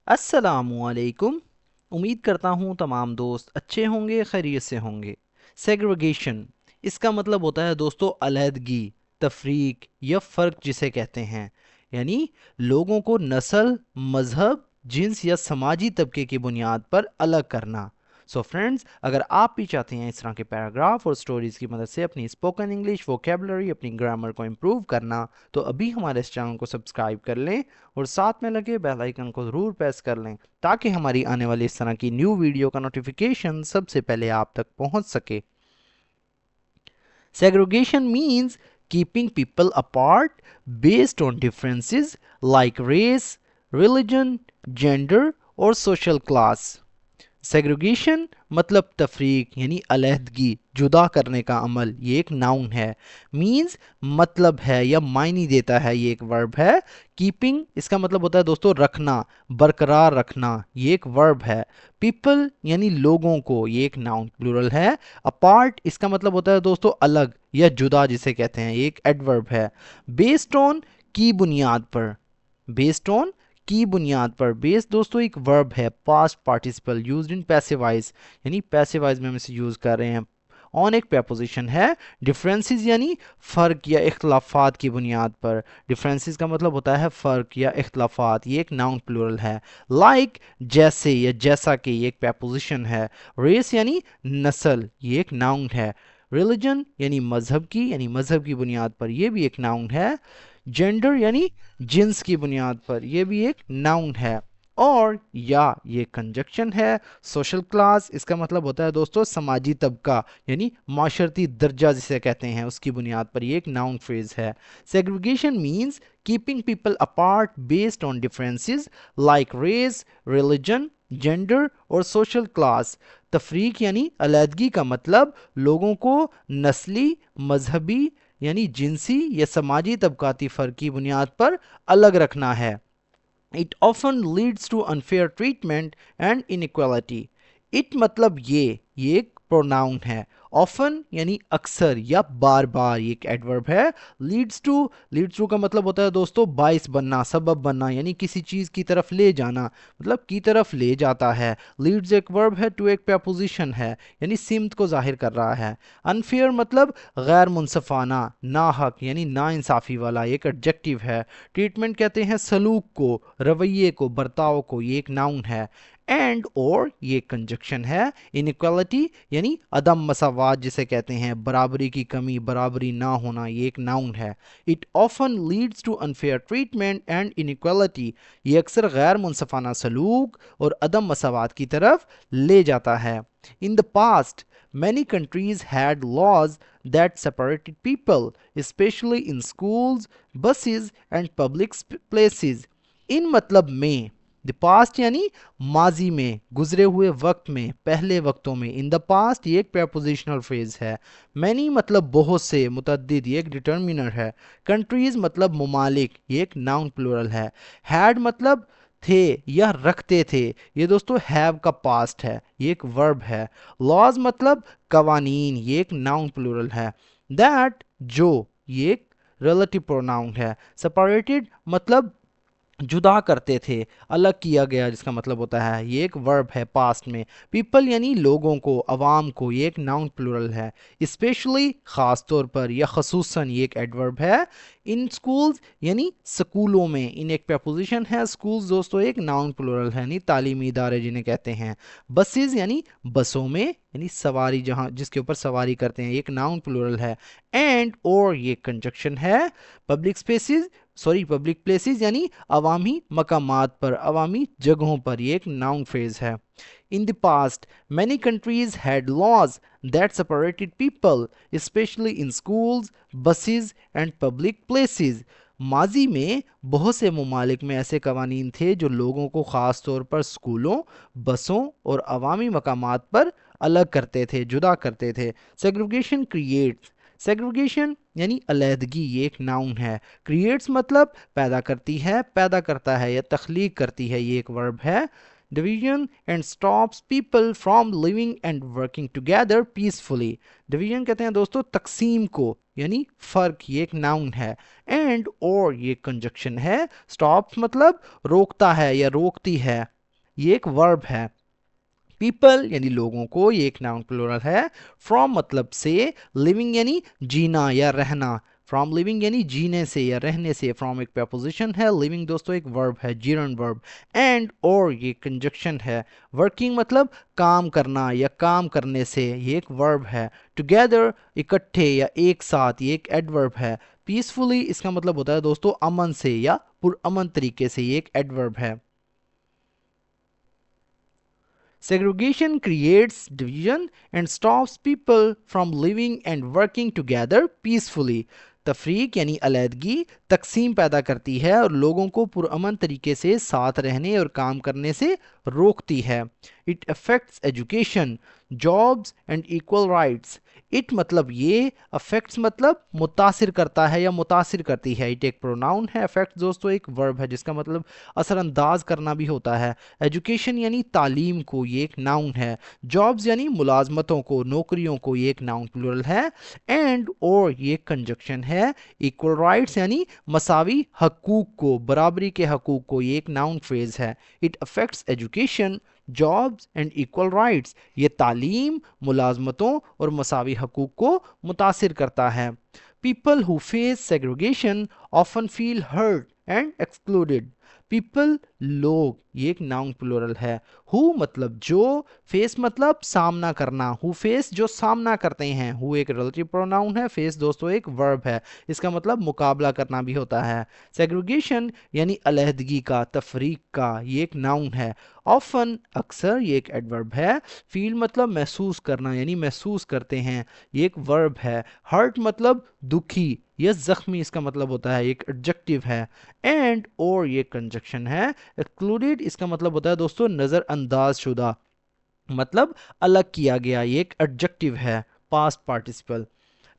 अस्सलामुअलैकुम। उम्मीद करता हूँ तमाम दोस्त अच्छे होंगे, खैरियत से होंगे। सेग्रीगेशन इसका मतलब होता है दोस्तों अलहदगी, तफरीक या फ़र्क जिसे कहते हैं। यानी लोगों को नस्ल, मज़हब, जिन्स या समाजी तबके की बुनियाद पर अलग करना। सो फ्रेंड्स, अगर आप भी चाहते हैं इस तरह के पैराग्राफ और स्टोरीज़ की मदद से अपनी स्पोकन इंग्लिश वोकेबलरी, अपनी ग्रामर को इम्प्रूव करना, तो अभी हमारे इस चैनल को सब्सक्राइब कर लें और साथ में लगे बेल आइकन को ज़रूर प्रेस कर लें ताकि हमारी आने वाली इस तरह की न्यू वीडियो का नोटिफिकेशन सबसे पहले आप तक पहुंच सके। Segregation means keeping people apart based on differences like race, religion, gender और social class. सेग्रीगेशन मतलब तफरीक यानी अलहदगी, जुदा करने का अमल, ये एक नाउन है। मीन्स मतलब है या मायने देता है, ये एक वर्ब है। कीपिंग इसका मतलब होता है दोस्तों रखना, बरकरार रखना, ये एक वर्ब है। पीपल यानी लोगों को, ये एक नाउन प्लूरल है। अपार्ट इसका मतलब होता है दोस्तों अलग या जुदा जिसे कहते हैं, ये एक एडवर्ब है। बेस्ड ऑन की बुनियाद पर, बेस्ड ऑन की बुनियाद पर। बेस दोस्तों एक वर्ब है, past participle used in passivise, यानी पैसिवाइज में हम इसे यूज कर रहे हैं। ऑन एक प्रपोजिशन है। डिफरेंसेस यानी फ़र्क या इख्तलाफात की बुनियाद पर। डिफरेंसेस का मतलब होता है फ़र्क या इख्तलाफात, ये एक नाउन प्लूरल है। लाइक जैसे या जैसा कि, ये एक प्रपोजिशन है। रेस यानी नस्ल, ये एक नाउन है। रिलीजन यानी मजहब की, यानी मजहब की बुनियाद पर, यह भी एक नाउन है। जेंडर यानी जिन्स की बुनियाद पर, यह भी एक नाउन है। और या ये कंजक्शन है। सोशल क्लास इसका मतलब होता है दोस्तों समाजी तबका, यानी माशरती दर्जा जिसे कहते हैं, उसकी बुनियाद पर ये एक नाउन फ्रेज है। Segregation means keeping people apart based on differences like race, religion, gender और सोशल क्लास। तफरीक यानी अलहदगी का मतलब लोगों को नस्ली, मजहबी यानी जिनसी या समाजी तबकाती फ़र्क की बुनियाद पर अलग रखना है। It often leads to unfair treatment and inequality. It मतलब ये एक प्रोनाउन है। ऑफन यानी अक्सर या बार बार, ये एक एडवर्ब है। लीड्स टू का मतलब होता है दोस्तों बाइस बनना, सबब बनना, यानी किसी चीज की तरफ ले जाना, मतलब की तरफ ले जाता है। लीड्स एक वर्ब है, टू एक प्रपोजिशन है, यानी सिमत को जाहिर कर रहा है। अनफेयर मतलब गैर मुनसफाना, नाहक यानी ना इंसाफी वाला, एक एडजेक्टिव है। ट्रीटमेंट कहते हैं सलूक को, रवैये को, बर्ताव को, ये एक नाउन है। एंड और ये कंजक्शन है। इनक्वालिटी यानी अदम मसावात जिसे कहते हैं, बराबरी की कमी, बराबरी ना होना, ये एक नाउन है। It often leads to unfair treatment and inequality, ये अक्सर गैर मुनसफाना सलूक और अदम मसावात की तरफ ले जाता है। In the past many countries had laws that separated people, especially in schools, buses and public places. इन मतलब में, द पास्ट यानी माजी में, गुजरे हुए वक्त में, पहले वक्तों में। इन द पास्ट ये एक प्रपोजिशनल फ्रेज है। मैनी मतलब बहुत से, मुतद्दिद ये एक डिटर्मिनर है। कंट्रीज मतलब ममालिक, ये एक नाउन प्लूरल है। हैड मतलब थे या रखते थे, ये दोस्तों हैव का पास्ट है, ये एक वर्ब है। लॉज मतलब कवानीन, ये एक नाउन प्लूरल है। दैट जो, ये एक रिलेटिव प्रोनाउन है। सेपरेटेड मतलब जुदा करते थे, अलग किया गया, जिसका मतलब होता है, ये एक वर्ब है पास्ट में। पीपल यानी लोगों को, अवाम को, ये एक नाउन प्लूरल है। स्पेशली ख़ास तौर पर या खसूसन, ये एक एडवर्ब है। इन स्कूल्स यानी स्कूलों में, इन एक प्रपोजिशन है। स्कूल्स दोस्तों एक नाउन प्लूरल है, यानी तालीमी इदारे जिन्हें कहते हैं। बसेस यानी बसों में, यानी सवारी जहाँ जिसके ऊपर सवारी करते हैं, एक नाउन प्लूरल है। एंड और ये कंजक्शन है। पब्लिक स्पेसिस पब्लिक प्लेसेस यानी अवामी मकामात पर, अवामी जगहों पर, ये एक नाउन फ्रेज है। In the past many countries had laws that separated people specially in schools, buses and public places. माजी में बहुत से ममालिक में ऐसे कवानीन थे जो लोगों को ख़ास तौर पर स्कूलों, बसों और अवामी मकामात पर अलग करते थे, जुदा करते थे। सेग्रीगेशन क्रिएट्स, सेग्रीगेशन यानी अलहदगी, ये एक नाउन है। क्रिएट्स मतलब पैदा करती है, पैदा करता है या तख्लीक करती है, ये एक वर्ब है। Division and stops people from living and working together peacefully. Division कहते हैं दोस्तों तकसीम को, यानी फ़र्क, ये एक नाउन है। एंड और ये कंजक्शन है। स्टॉप्स मतलब रोकता है या रोकती है। ये एक वर्ब है। पीपल यानी लोगों को, ये एक नाउन प्लूरल है। फ्रॉम मतलब से, लिविंग यानी जीना या रहना, फ्रॉम लिविंग यानी जीने से या रहने से, फ्रॉम एक प्रपोजिशन है, लिविंग दोस्तों एक वर्ब है, जीरन वर्ब। एंड और ये कंजक्शन है। वर्किंग मतलब काम करना या काम करने से, ये एक वर्ब है। टुगेदर इकट्ठे या एक साथ, ये एक एडवर्ब है। पीसफुली इसका मतलब होता है दोस्तों अमन से या पुरअमन तरीके से, ये एक एडवर्ब है। Segregation creates division and stops people from living and working together peacefully. तफरीक यानी अलहदगी तकसीम पैदा करती है और लोगों को पुरअमन तरीके से साथ रहने और काम करने से रोकती है। It affects education, jobs and equal rights. It मतलब ये, अफेक्ट्स मतलब मुतासिर करता है या मुतासिर करती है। इट एक प्रोनाउन है, अफेक्ट्स दोस्तों एक वर्ब है जिसका मतलब असरअंदाज करना भी होता है। एजुकेशन यानी तालीम को, ये एक नाउन है। जॉब्स यानी मुलाजमतों को, नौकरियों को, ये एक नाउन प्लूरल है। एंड और ये कंजक्शन है। इक्वल राइट्स यानी मसावी हकूक को, बराबरी के हकूक को, ये एक नाउन फ्रेज है। It affects education, jobs and equal rights. ये तालीम, मुलाजमतों और मसावी हकूक को मुतासिर करता है। People who face segregation often feel hurt and excluded. People लोग, ये एक नाउन प्लूरल है। हु मतलब जो, फेस मतलब सामना करना, हु फेस जो सामना करते हैं। हु एक रिलेटिव प्रोनाउन है, फेस दोस्तों एक वर्ब है, इसका मतलब मुकाबला करना भी होता है। सेग्रीगेशन यानी अलहदगी का, तफरीक का, ये एक नाउन है। ऑफन अक्सर, ये एक एडवर्ब है। फील मतलब महसूस करना यानी महसूस करते हैं, ये एक वर्ब है। हर्ट मतलब दुखी या जख्मी, इसका मतलब होता है, एक एडजेक्टिव है। एंड और ये कंजक्शन है। एक्सक्लूडेड इसका मतलब होता है दोस्तों नज़रअंदाज शुदा, मतलब अलग किया गया, ये एक एडजेक्टिव है, past participle.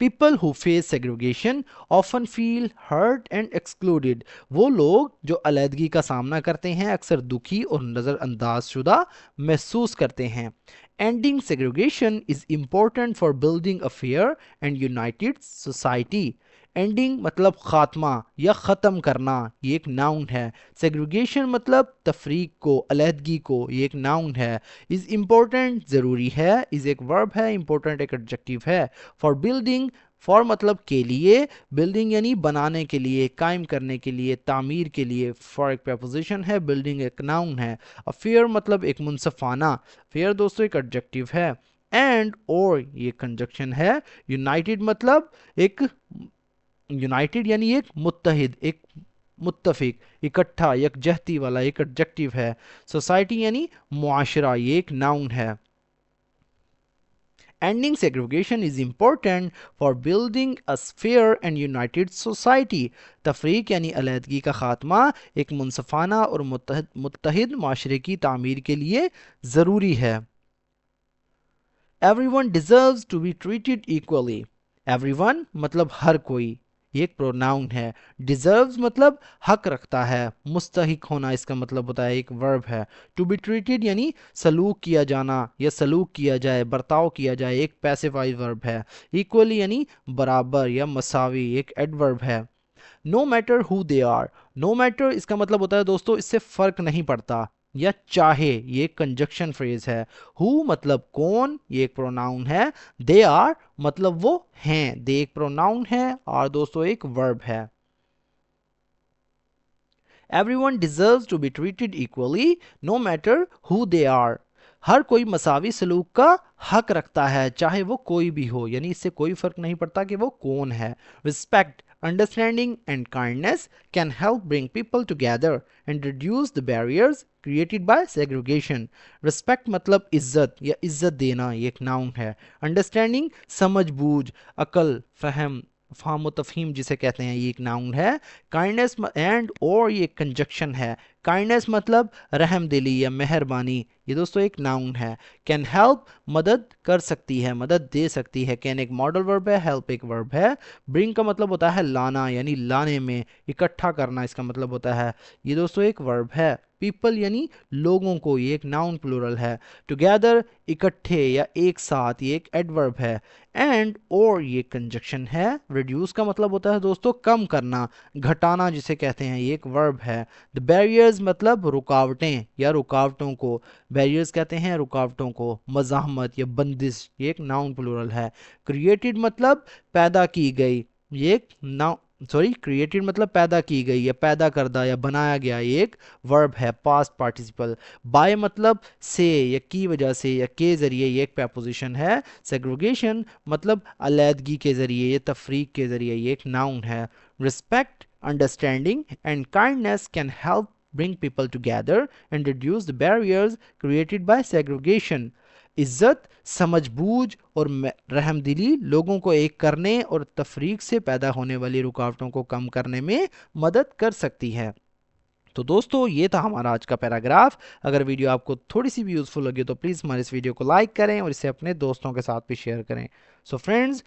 People who face segregation often feel hurt and excluded. वो लोग जो अलहदगी का सामना करते हैं अक्सर दुखी और नज़रअंदाज शुदा महसूस करते हैं। Ending segregation is important for building a fair and United society. Ending मतलब खात्मा या ख़त्म करना, ये एक नाउन है। सेग्रीगेशन मतलब तफरीक को, अलहदगी को, ये एक नाउन है। इज़ इम्पोर्टेंट ज़रूरी है, इज़ एक वर्ब है, इम्पोर्टेंट एक एडजेक्टिव है। फॉर बिल्डिंग, फॉर मतलब के लिए, बिल्डिंग यानी बनाने के लिए, कायम करने के लिए, तामीर के लिए। फॉर एक प्रपोजिशन है, बिल्डिंग एक नाउन है। अफेयर मतलब एक मुनसफाना, फेयर दोस्तों एक एडजेक्टिव है। एंड और ये कंजक्शन है। यूनाइटेड मतलब एक, यूनाइटेड यानी एक मुत्तहिद, एक मुत्तफिक, इकट्ठा, यकजहती वाला, एक एडजेक्टिव है। सोसाइटी यानी मुआशरा, ये एक नाउन है। Ending segregation is important for building a fair and united society. तफरीक यानी अलहदगी का ख़ात्मा एक मुनसफाना और मुत्तहिद माशरे की तामीर के लिए ज़रूरी है। Everyone deserves to be treated equally. Everyone मतलब हर कोई, ये एक प्रोनाउन है। डिजर्व्स मतलब हक रखता है, मुस्तहिक होना इसका मतलब होता है, एक वर्ब है। टू बी ट्रीटेड यानी सलूक किया जाना या सलूक किया जाए, बर्ताव किया जाए, एक पैसिफाइड वर्ब है। इक्वली यानी बराबर या मसावी, एक एडवर्ब है। No matter who they are, no matter इसका मतलब होता है दोस्तों इससे फर्क नहीं पड़ता या चाहे, ये कंजक्शन फ्रेज है। हु मतलब कौन, ये एक प्रोनाउन है। दे आर मतलब वो हैं, दे एक प्रोनाउन है और दोस्तों एक वर्ब है। Everyone deserves to be treated equally no matter who they are. हर कोई मसावी सलूक का हक रखता है चाहे वो कोई भी हो, यानी इससे कोई फर्क नहीं पड़ता कि वो कौन है। Respect, understanding and kindness can help bring people together and reduce the barriers created by segregation. Respect मतलब इज्जत या इज्जत देना, ये एक नाउन है। Understanding समझ बूझ, अकल, फहम, फाहम तफहीम जिसे कहते हैं, ये एक नाउन है। काइंडनेस एंड और ये कंजक्शन है। काइंडनेस मतलब रहम दिली या मेहरबानी, ये दोस्तों एक नाउन है। कैन हेल्प मदद कर सकती है, मदद दे सकती है। कैन एक मॉडल वर्ब है, हेल्प एक वर्ब है। ब्रिंग का मतलब होता है लाना यानी लाने में, इकट्ठा करना इसका मतलब होता है, ये दोस्तों एक वर्ब है। पीपल यानी लोगों को, ये एक नाउन प्लूरल है। टुगेदर इकट्ठे या एक साथ, ये एक एडवर्ब है। एंड और ये कंजक्शन है। रिड्यूस का मतलब होता है दोस्तों कम करना, घटाना जिसे कहते हैं, ये एक वर्ब है। द बैरियर्स बैरियर्स मतलब रुकावटें या रुकावटों को, बैरियर्स कहते हैं रुकावटों को। मज़ाहमत या बंदिश ये एक नाउन प्लूरल है। क्रिएटेड मतलब पैदा की गई, ये एक नाउन, सॉरी, क्रिएटेड मतलब पैदा की गई या पैदा करदा या बनाया गया, ये एक वर्ब है, पास्ट पार्टिसिपल। बाय मतलब से या की वजह से या के ज़रिए, ये एक preposition है। सेग्रीगेशन मतलब अलैदगी के ज़रिए या तफरीक के ज़रिए, ये एक नाउन है। Respect, understanding and kindness can help bring people together and reduce the barriers created by segregation. इज्जत, समझबूझ और रहमदिली लोगों को एक करने और तफरीक से पैदा होने वाली रुकावटों को कम करने में मदद कर सकती है। तो दोस्तों ये था हमारा आज का पैराग्राफ। अगर वीडियो आपको थोड़ी सी भी यूज़फुल लगी तो प्लीज़ हमारे इस वीडियो को लाइक करें और इसे अपने दोस्तों के साथ भी शेयर करें। So friends,